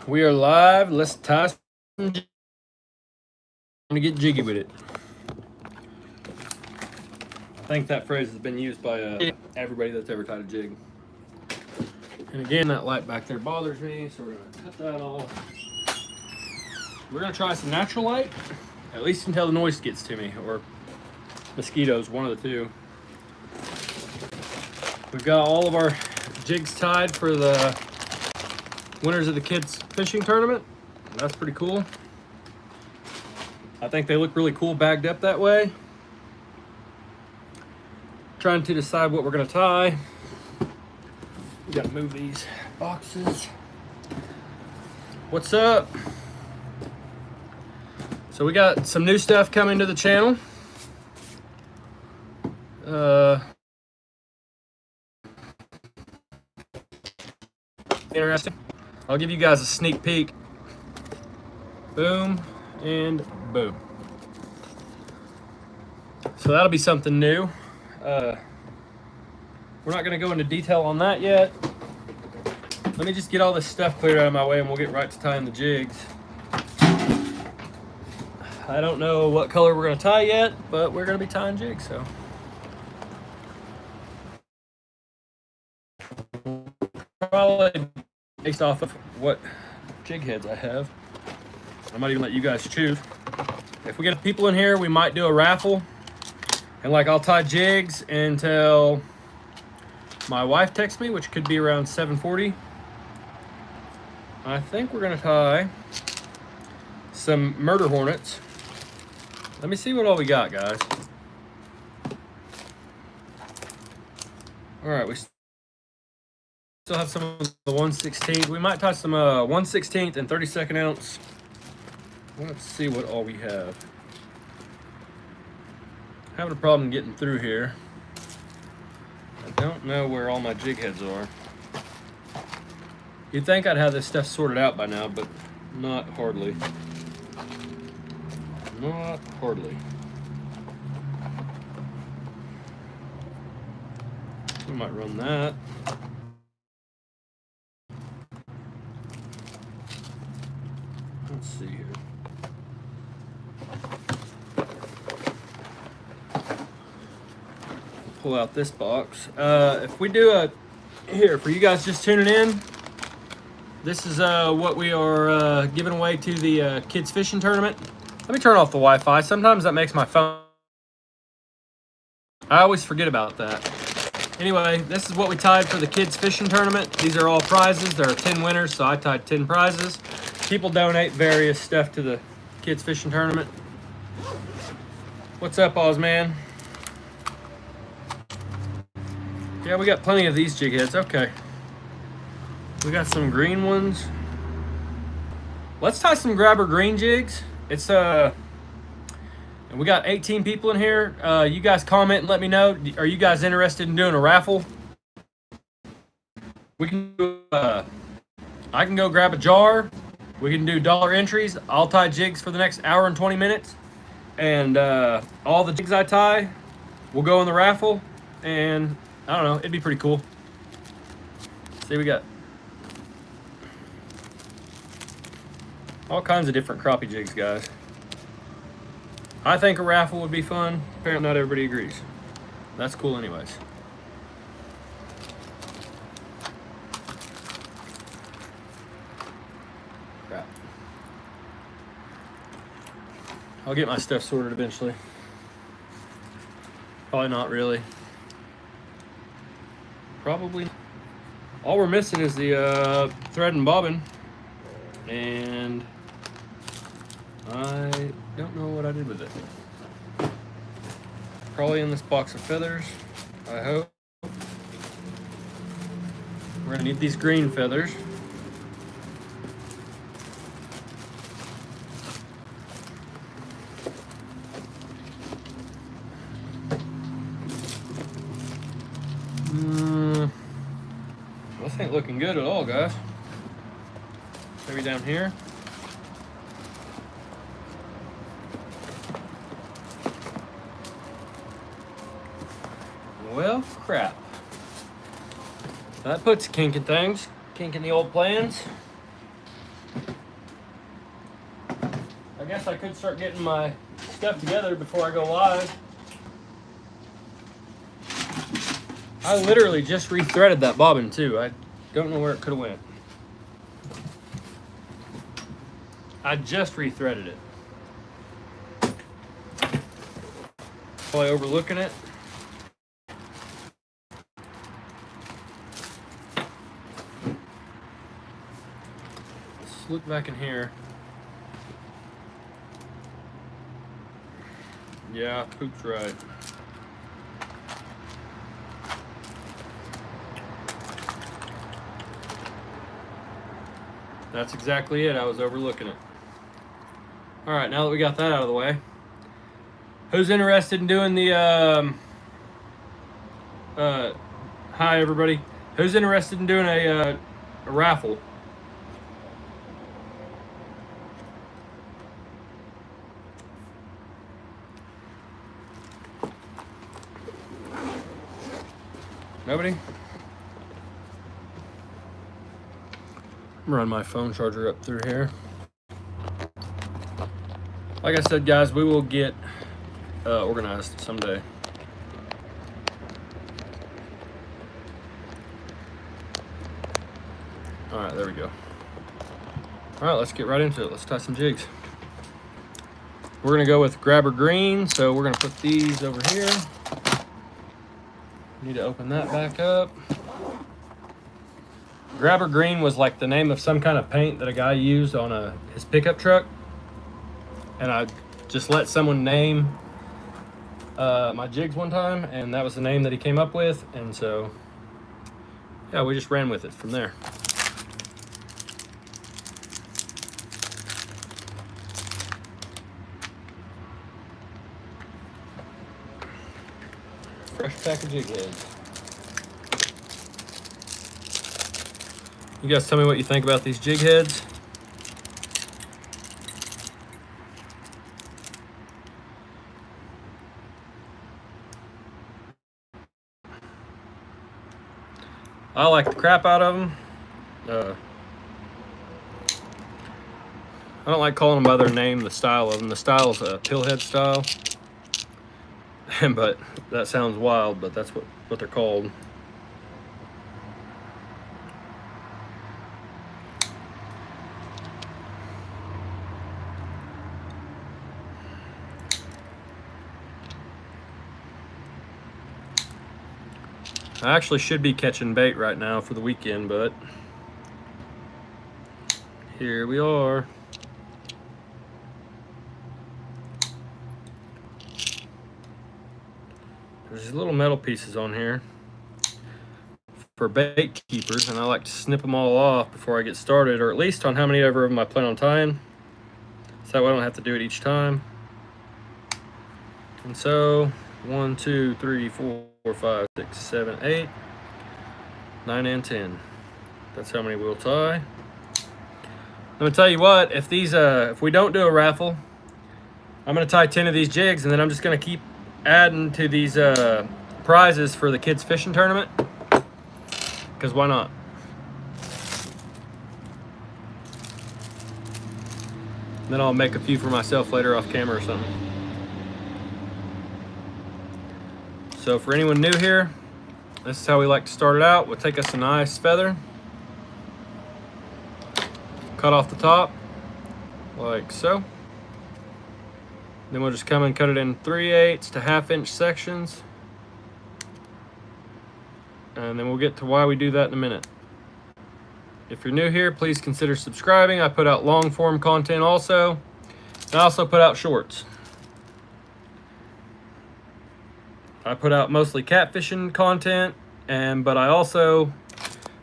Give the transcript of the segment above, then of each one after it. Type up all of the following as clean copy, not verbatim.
We are live. Let's tie some jigs. I'm gonna get jiggy with it. I think that phrase has been used by everybody that's ever tied a jig. And again, that light back there bothers me, so we're gonna cut that off. We're gonna try some natural light, at least until the noise gets to me, or mosquitoes, one of the two. We've got all of our jigs tied for the winners of the kids fishing tournament. That's pretty cool. I think they look really cool bagged up that way. Trying to decide what we're gonna tie. We gotta move these boxes. What's up? So we got some new stuff coming to the channel. Interesting. I'll give you guys a sneak peek. Boom and boom. So that'll be something new. We're not going to go into detail on that yet. Let me just get all this stuff cleared out of my way and we'll get right to tying the jigs. I don't know what color we're going to tie yet, but we're going to be tying jigs, so. Probably based off of what jig heads I have. I might even let you guys choose. If we get people in here, we might do a raffle. And like I'll tie jigs until my wife texts me, which could be around 7:40. I think we're gonna tie some murder hornets. Let me see what all we got, guys. All right, we still have some of the 1/16. We might tie some 1/16 and 32nd ounce. Let's see what all we have. Having a problem getting through here. I don't know where all my jig heads are. You'd think I'd have this stuff sorted out by now, but not hardly. Not hardly. We might run that. Let's see here. Pull out this box. If we do here, for you guys just tuning in, this is what we are giving away to the kids fishing tournament. Let me turn off the Wi-Fi. Sometimes that makes my phone. I always forget about that. Anyway, this is what we tied for the kids fishing tournament. These are all prizes. There are 10 winners, so I tied 10 prizes. People donate various stuff to the kids fishing tournament. What's up, Ozman? Yeah, we got plenty of these jig heads. Okay. We got some green ones. Let's tie some grabber green jigs. It's and we got 18 people in here. You guys comment and let me know. Are you guys interested in doing a raffle? We can do, I can go grab a jar. We can do dollar entries. I'll tie jigs for the next hour and 20 minutes. And all the jigs I tie will go in the raffle. And I don't know, it'd be pretty cool. See, we got all kinds of different crappie jigs, guys. I think a raffle would be fun. Apparently not everybody agrees. That's cool anyways. Crap. I'll get my stuff sorted eventually. Probably not really. Probably. All we're missing is the thread and bobbin. And I don't know what I did with it. Probably in this box of feathers, I hope. We're gonna need these green feathers. This ain't looking good at all, guys. Maybe down here. Well, crap. That puts a kink in things. Kink in the old plans. I guess I could start getting my stuff together before I go live. I literally just rethreaded that bobbin too. I don't know where it could have went. I just rethreaded it. Probably overlooking it. Let's look back in here. Yeah, Poop's right. That's exactly it. I was overlooking it. All right, now that we got that out of the way, who's interested in doing the hi everybody, who's interested in doing a raffle? Nobody? I'm run my phone charger up through here. Like I said, guys, we will get organized someday. All right, there we go. All right, let's get right into it. Let's tie some jigs. We're gonna go with grabber green, so we're gonna put these over here. Need to open that back up. Grabber green was like the name of some kind of paint that a guy used on his pickup truck. And I just let someone name my jigs one time, and that was the name that he came up with. And so, yeah, we just ran with it from there. Fresh pack of jig heads. You guys tell me what you think about these jig heads. I like the crap out of them. I don't like calling them by their name, the style of them. The style is a pillhead style. But that sounds wild, but that's what they're called. I actually should be catching bait right now for the weekend, but here we are. There's these little metal pieces on here for bait keepers, and I like to snip them all off before I get started, or at least on how many ever of them I plan on tying, so that way I don't have to do it each time. And so 1, 2, 3, 4, 5, 6, 7, 8, 9, and 10. That's how many we'll tie. I'm gonna tell you what, if we don't do a raffle, I'm gonna tie 10 of these jigs, and then I'm just gonna keep adding to these prizes for the kids fishing tournament, because why not? Then I'll make a few for myself later off camera or something. So for anyone new here, this is how we like to start it out. We'll take us a nice feather, cut off the top like so. Then we'll just come and cut it in 3/8 to 1/2 inch sections. And then we'll get to why we do that in a minute. If you're new here, please consider subscribing. I put out long form content also. And I also put out shorts. I put out mostly catfishing content, but I also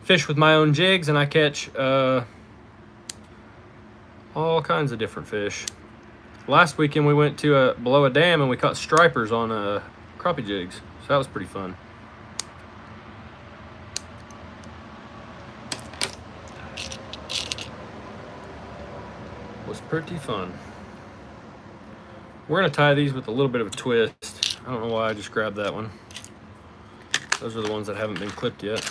fish with my own jigs, and I catch all kinds of different fish. Last weekend we went to below a dam and we caught stripers on crappie jigs, so that was pretty fun. Was pretty fun. We're gonna tie these with a little bit of a twist. I don't know why I just grabbed that one. Those are the ones that haven't been clipped yet.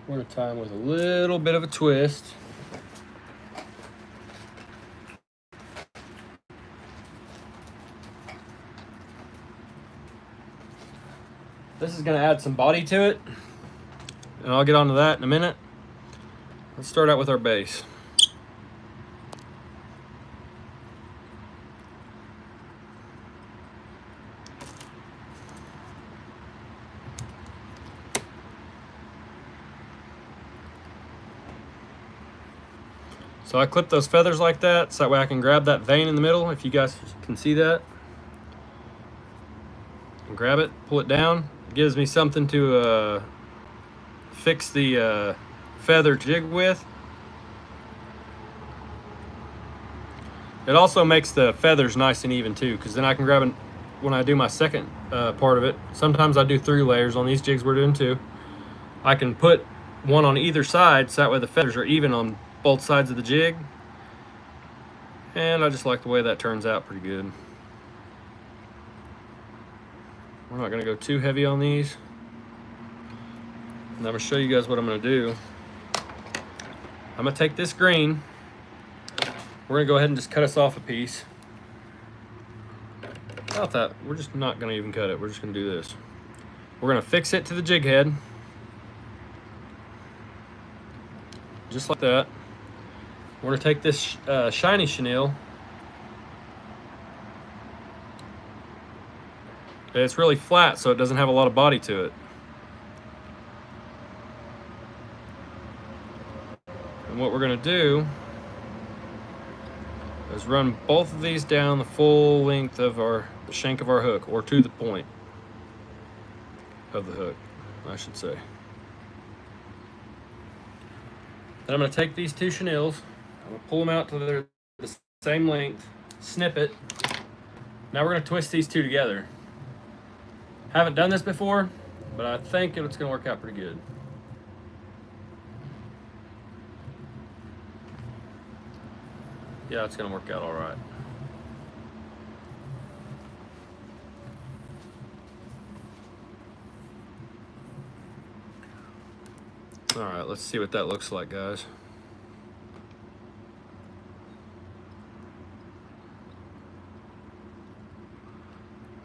We're gonna tie them with a little bit of a twist. This is gonna add some body to it, and I'll get onto that in a minute. Let's start out with our base. So I clip those feathers like that, so that way I can grab that vein in the middle, if you guys can see that. And grab it, pull it down. It gives me something to fix the feather jig with. It also makes the feathers nice and even too, because then I can grab it when I do my second part of it. Sometimes I do 3 layers on these jigs we're doing 2. I can put one on either side, so that way the feathers are even on both sides of the jig. And I just like the way that turns out pretty good. We're not gonna go too heavy on these. And I'm gonna show you guys what I'm gonna do. I'm gonna take this green. We're gonna go ahead and just cut us off a piece. About that, we're just not gonna even cut it. We're just gonna do this. We're gonna fix it to the jig head. Just like that. We're gonna take this shiny chenille. It's really flat, so it doesn't have a lot of body to it. And what we're gonna do is run both of these down the full length of the shank of our hook, or to the point of the hook, I should say. Then I'm gonna take these 2 chenilles, I'm gonna pull them out to the same length, snip it. Now we're gonna twist these 2 together. Haven't done this before, but I think it's gonna work out pretty good. Yeah, it's gonna work out all right. All right, let's see what that looks like, guys.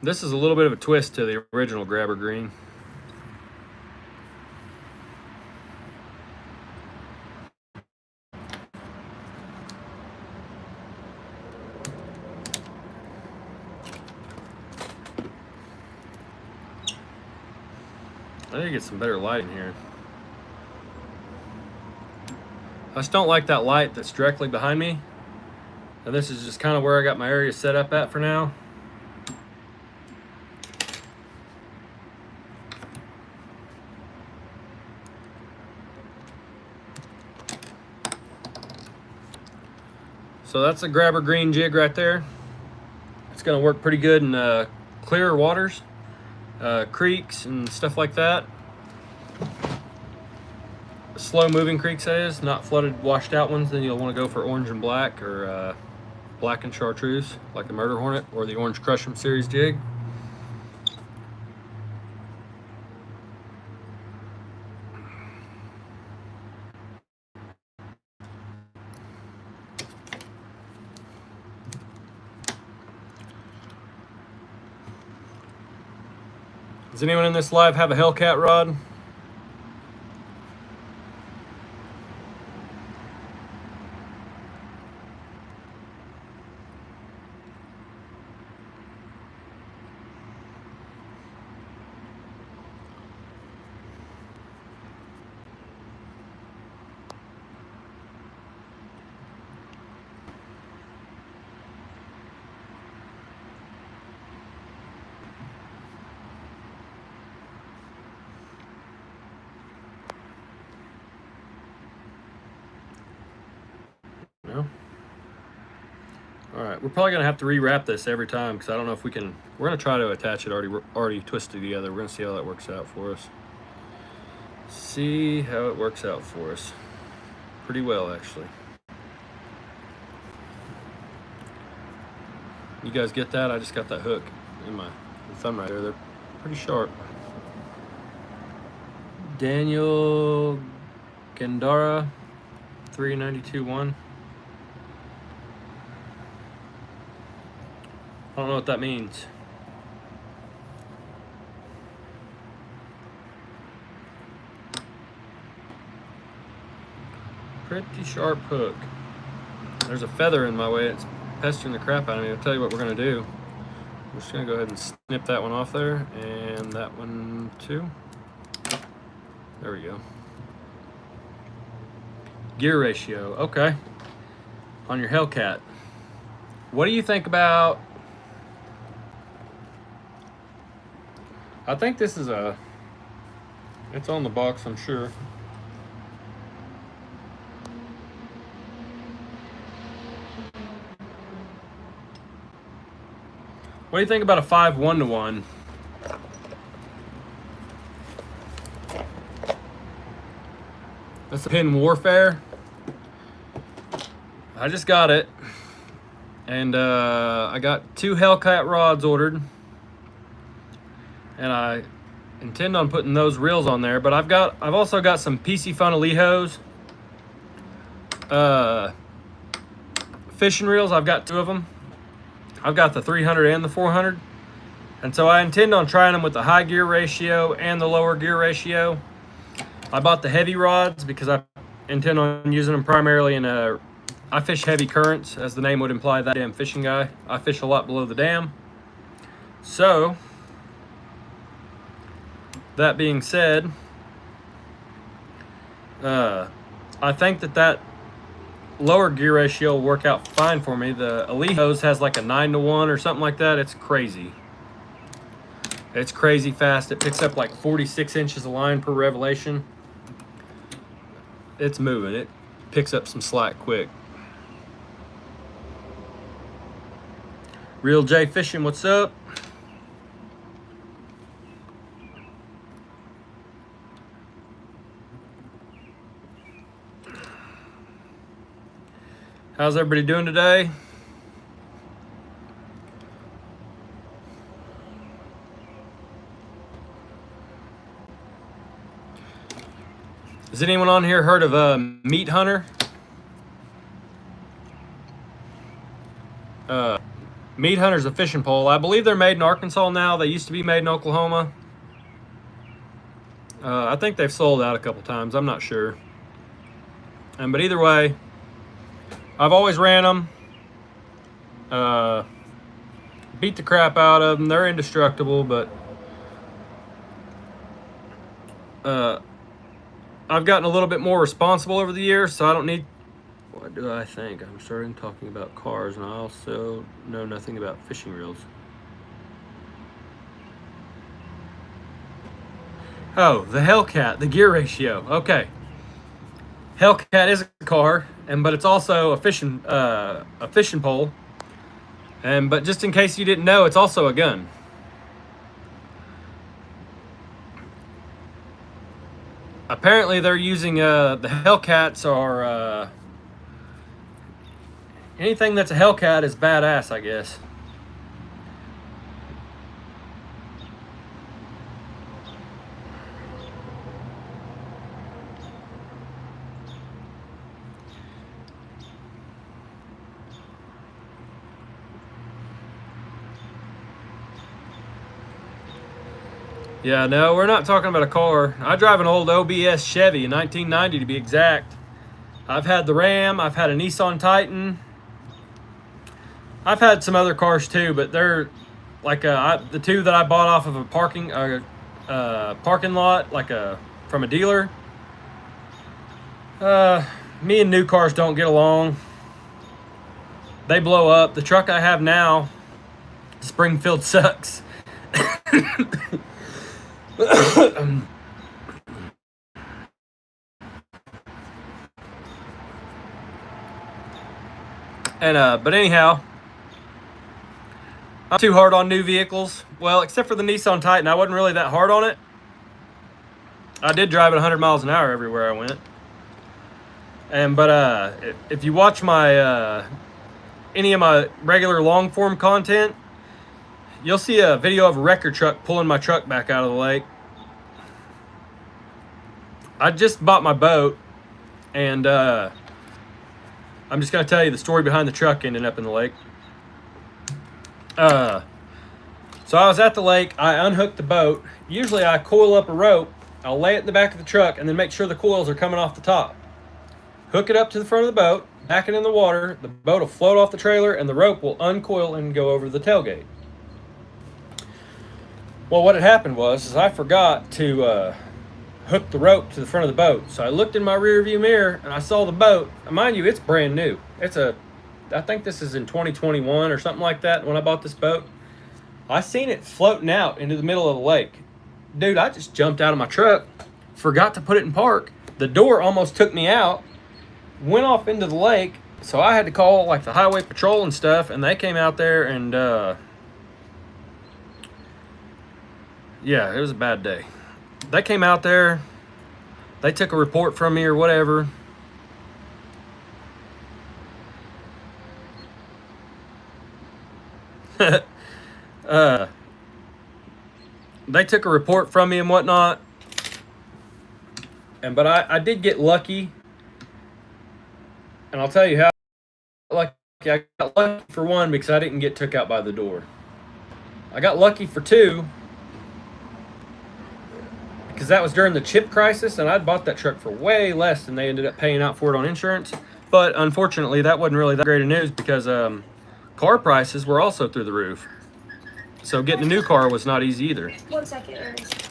This is a little bit of a twist to the original grabber green. I need to get some better light in here. I just don't like that light that's directly behind me. And this is just kind of where I got my area set up at for now. So that's a grabber green jig right there. It's gonna work pretty good in clearer waters, creeks and stuff like that. Slow moving creeks, that is, not flooded, washed out ones. Then you'll want to go for orange and black, or black and chartreuse, like the Murder Hornet or the Orange Crush 'em series jig. Does anyone in this live have a Hellcat rod? No? All right, we're probably gonna have to rewrap this every time, because I don't know if we can. We're gonna try to attach it already twisted together. We're gonna see how that works out for us. See how it works out for us. Pretty well, actually. You guys get that? I just got that hook in my thumb right there. They're pretty sharp. Daniel Gandara 392.1. I don't know what that means. Pretty sharp hook. There's a feather in my way. It's pestering the crap out of me. I'll tell you what we're going to do. We're just going to go ahead and snip that one off there. And that one too. There we go. Gear ratio. Okay. On your Hellcat. What do you think about... I think this is a... It's on the box, I'm sure. What do you think about a 5 1-to-1? That's a Pin Warfare. I just got it. And I got 2 Hellcat rods ordered. And I intend on putting those reels on there, but I've also got some PC Fun Alejos fishing reels. I've got 2 of them. I've got the 300 and the 400, and so I intend on trying them with the high gear ratio and the lower gear ratio. I bought the heavy rods because I intend on using them primarily in I fish heavy currents, as the name would imply. That damn fishing guy. I fish a lot below the dam. So that being said, I think that lower gear ratio will work out fine for me. The Alejos has like a 9-to-1 or something like that. It's crazy. It's crazy fast. It picks up like 46 inches of line per revelation. It's moving. It picks up some slack quick. Real J Fishing, what's up? How's everybody doing today? Has anyone on here heard of Meat Hunter? Meat Hunter's a fishing pole. I believe they're made in Arkansas now. They used to be made in Oklahoma. I think they've sold out a couple times. I'm not sure. But either way, I've always ran them. Beat the crap out of them. They're indestructible, but I've gotten a little bit more responsible over the years, so I don't need... What do I think? I'm starting talking about cars, and I also know nothing about fishing reels. Oh, the Hellcat, the gear ratio. Okay. Hellcat is a car, but it's also a fishing pole. But just in case you didn't know, it's also a gun. Apparently, they're using the Hellcats are anything that's a Hellcat is badass, I guess. Yeah, no, we're not talking about a car. I drive an old OBS Chevy, a 1990 to be exact. I've had the Ram, I've had a Nissan Titan. I've had some other cars too, but they're like the 2 that I bought off of a parking lot, from a dealer. Me and new cars don't get along. They blow up. The truck I have now, Springfield sucks. But anyhow, I'm too hard on new vehicles. Well, except for the Nissan Titan, I wasn't really that hard on it. I did drive at 100 miles an hour everywhere I went. But if you watch my any of my regular long form content, you'll see a video of a wrecker truck pulling my truck back out of the lake. I just bought my boat, And I'm just going to tell you the story behind the truck ending up in the lake. So I was at the lake. I unhooked the boat. Usually I coil up a rope. I'll lay it in the back of the truck and then make sure the coils are coming off the top. Hook it up to the front of the boat, back it in the water. The boat will float off the trailer and the rope will uncoil and go over the tailgate. Well, what had happened was I forgot to hook the rope to the front of the boat. So I looked in my rear view mirror and I saw the boat. Mind you, it's brand new. I think this is in 2021 or something like that when I bought this boat. I seen it floating out into the middle of the lake. Dude, I just jumped out of my truck, forgot to put it in park. The door almost took me out, went off into the lake. So I had to call like the highway patrol and stuff, and they came out there and yeah, it was a bad day. They came out there, they took a report from me or whatever. They took a report from me and whatnot. But I did get lucky. And I'll tell you how lucky. I got lucky for one because I didn't get took out by the door. I got lucky for two because that was during the chip crisis, and I'd bought that truck for way less than they ended up paying out for it on insurance. But unfortunately, that wasn't really that great of news because car prices were also through the roof. So getting a new car was not easy either. 1 second, Ernest.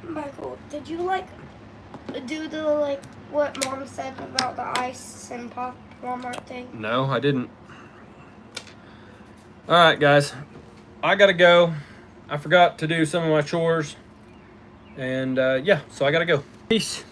Michael, did you do the what Mom said about the ice and pop Walmart thing? No, I didn't. All right, guys, I gotta go. I forgot to do some of my chores, and yeah, so I gotta go. Peace.